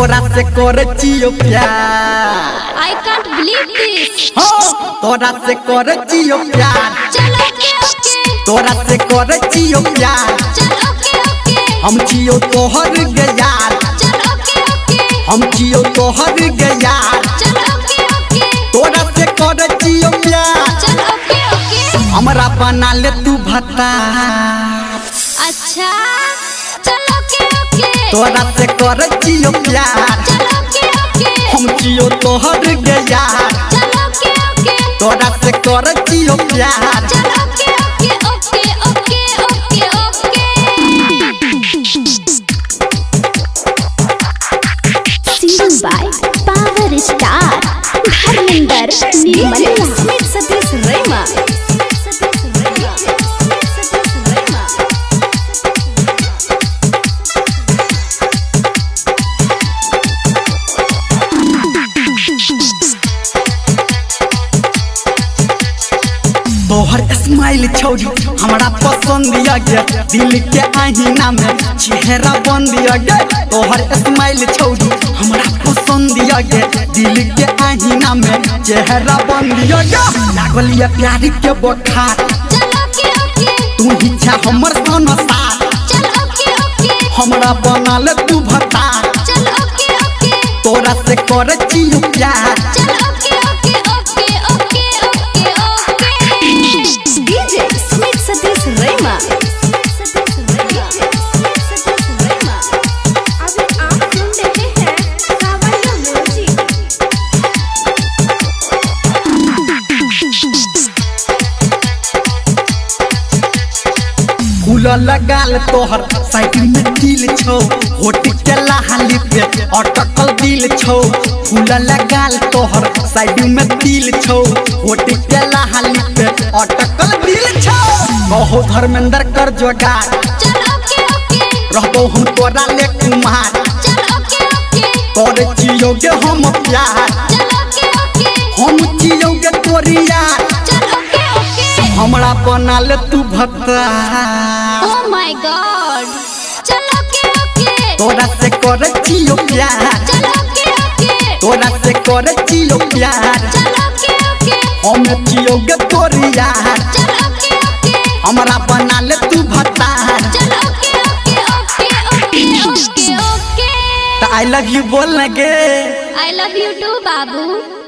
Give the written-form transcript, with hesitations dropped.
तोरा से करे चियो प्यार। I can't believe this. तोरा से करे चियो प्यार। चलो ओके तोरा से करे चियो प्यार। चलो ओके हम चियो तोहर गयार। चलो ओके हम चियो तोहर गयार। चलो ओके तोरा से करे चियो प्यार। चलो ओके हमरा बना ले तू भत्ता। अच्छा चलो ओके तोरा से करे चियो प्यार। चलो ओके हम चियो तोहर गयार। चलो ओके तोरा से करे चियो प्यार। चलो ओके Sing by Power Star Dharminder Nirmal Smith Satish Rema तोहर स्माइल छोड़ी हमरा पसंद आ गया। दिल के आईना में चेहरा बंद आ गया। तोहर स्माइल छोड़ी हमरा पसंद आ गया। दिल के आईना में चेहरा बंद आ गया। लागल या प्यार के बुखार। तू ही छा हमर संसार। हमरा बना ले तू भत्ता। तोरा से करे चियो प्यार। DJ Smith Satish Rema अभी आप सुन रहे हैं कावड़िया म्यूजिक। फूल लगाल तोहर साइकिल में दिल छौ। होट के लाली पे अटकल दिल छौ। फूल लगाल तोहर साइकिल में दिल छौ। होट के लाली पे अटकल दिल छौ। कहो धर्मेंद्र कर जोगार। रहबो हम तोरा ले कुमार। तोरे चियोगे हम प्यार। हम चियोगे तोरी यार। हमरा बना ले तू भत्ता। Oh my God! चलो ओके तोरा से करे चियो प्यार। चलो ओके तोरा से करे चियो प्यार। चलो ओके हम चियोगे तोरी यार। चलो ओके हमरा बना ले तू भत्ता। चलो ओके तो आई लव यू बोल लगे। I love you too, बाबू।